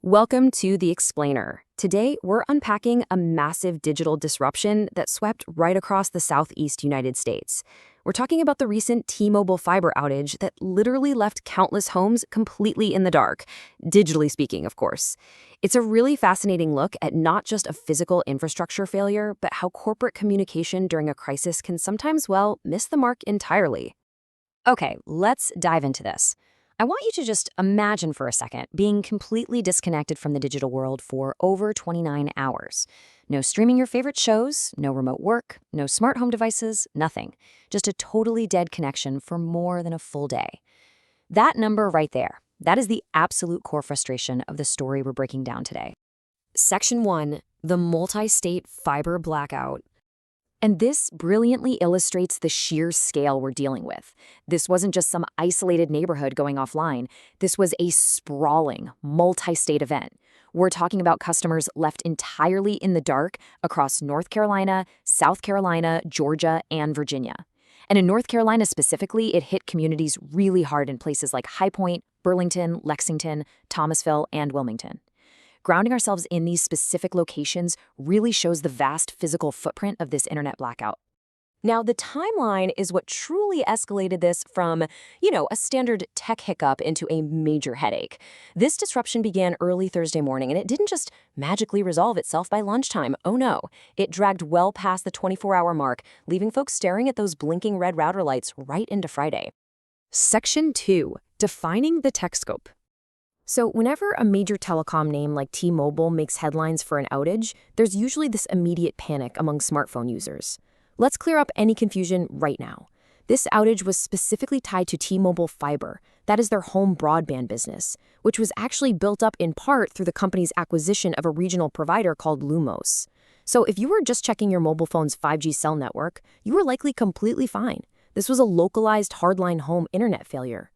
Welcome to The Explainer. Today, we're unpacking a massive digital disruption that swept right across the southeast United States. We're talking about the recent T-Mobile fiber outage that literally left countless homes completely in the dark, digitally speaking, of course. It's a really fascinating look at not just a physical infrastructure failure, but how corporate communication during a crisis can sometimes, well, miss the mark entirely. Okay, let's dive into this. I want you to just imagine for a second being completely disconnected from the digital world for over 29 hours. No streaming your favorite shows, no remote work, no smart home devices, nothing. Just a totally dead connection for more than a full day. That number right there, that is the absolute core frustration of the story we're breaking down today. Section 1, the multi-state fiber blackout. And this brilliantly illustrates the sheer scale we're dealing with. This wasn't just some isolated neighborhood going offline. This was a sprawling, multi-state event. We're talking about customers left entirely in the dark across North Carolina, South Carolina, Georgia, and Virginia. And in North Carolina specifically, it hit communities really hard in places like High Point, Burlington, Lexington, Thomasville, and Wilmington. Grounding ourselves in these specific locations really shows the vast physical footprint of this internet blackout. Now, the timeline is what truly escalated this from, a standard tech hiccup into a major headache. This disruption began early Thursday morning, and it didn't just magically resolve itself by lunchtime. Oh no, it dragged well past the 24-hour mark, leaving folks staring at those blinking red router lights right into Friday. Section 2, defining the tech scope. So whenever a major telecom name like T-Mobile makes headlines for an outage, there's usually this immediate panic among smartphone users. Let's clear up any confusion right now. This outage was specifically tied to T-Mobile Fiber, that is their home broadband business, which was actually built up in part through the company's acquisition of a regional provider called Lumos. So if you were just checking your mobile phone's 5G cell network, you were likely completely fine. This was a localized hardline home internet failure.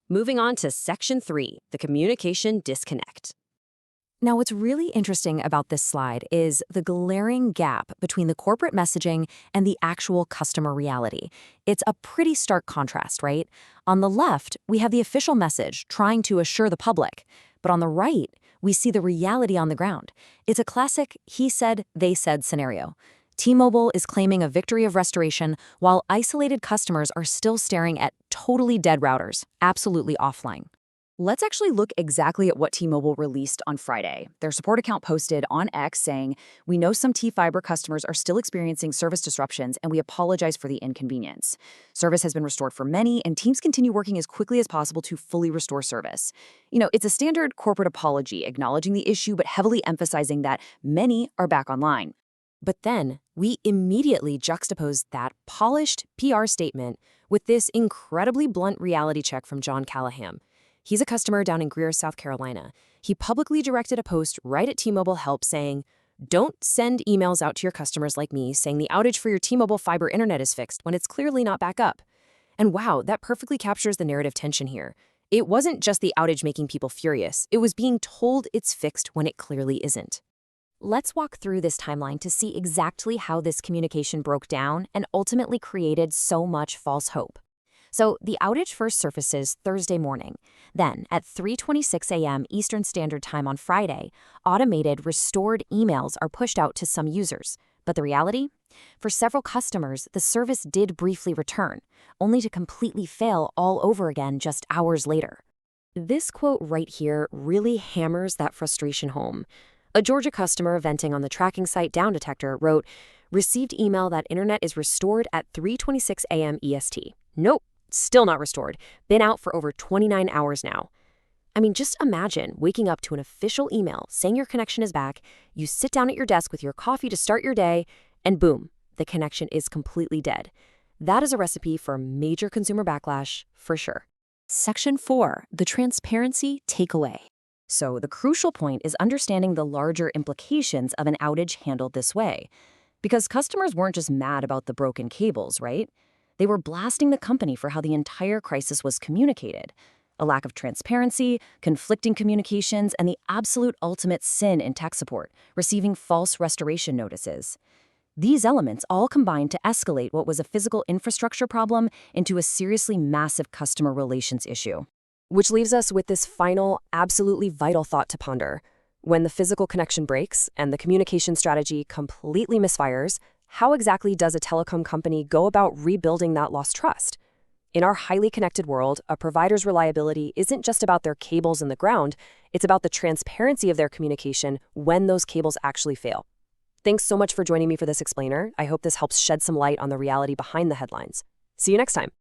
Moving on to Section 3, the communication disconnect. Now, what's really interesting about this slide is the glaring gap between the corporate messaging and the actual customer reality. It's a pretty stark contrast, right? On the left, we have the official message trying to assure the public, but on the right, we see the reality on the ground. It's a classic he said, they said scenario. T-Mobile is claiming a victory of restoration while isolated customers are still staring at totally dead routers, absolutely offline. Let's actually look exactly at what T-Mobile released on Friday. Their support account posted on X saying, "We know some T-Fiber customers are still experiencing service disruptions and we apologize for the inconvenience. Service has been restored for many and teams continue working as quickly as possible to fully restore service." It's a standard corporate apology, acknowledging the issue but heavily emphasizing that many are back online. But then, we immediately juxtapose that polished PR statement with this incredibly blunt reality check from John Callahan. He's a customer down in Greer, South Carolina. He publicly directed a post right at T-Mobile Help saying, "Don't send emails out to your customers like me saying the outage for your T-Mobile fiber internet is fixed when it's clearly not back up." And wow, that perfectly captures the narrative tension here. It wasn't just the outage making people furious. It was being told it's fixed when it clearly isn't. Let's walk through this timeline to see exactly how this communication broke down and ultimately created so much false hope. So the outage first surfaces Thursday morning. Then, at 3:26 a.m. Eastern Standard Time on Friday, automated restored emails are pushed out to some users. But the reality? For several customers, the service did briefly return, only to completely fail all over again just hours later. This quote right here really hammers that frustration home. A Georgia customer venting on the tracking site Down Detector wrote, "Received email that internet is restored at 3:26 a.m. EST. Nope, still not restored. Been out for over 29 hours now." I mean, just imagine waking up to an official email saying your connection is back, you sit down at your desk with your coffee to start your day, and boom, the connection is completely dead. That is a recipe for major consumer backlash, for sure. Section 4, the transparency takeaway. So the crucial point is understanding the larger implications of an outage handled this way. Because customers weren't just mad about the broken cables, right? They were blasting the company for how the entire crisis was communicated. A lack of transparency, conflicting communications, and the absolute ultimate sin in tech support, receiving false restoration notices. These elements all combined to escalate what was a physical infrastructure problem into a seriously massive customer relations issue. Which leaves us with this final, absolutely vital thought to ponder. When the physical connection breaks and the communication strategy completely misfires, how exactly does a telecom company go about rebuilding that lost trust? In our highly connected world, a provider's reliability isn't just about their cables in the ground, it's about the transparency of their communication when those cables actually fail. Thanks so much for joining me for this explainer. I hope this helps shed some light on the reality behind the headlines. See you next time.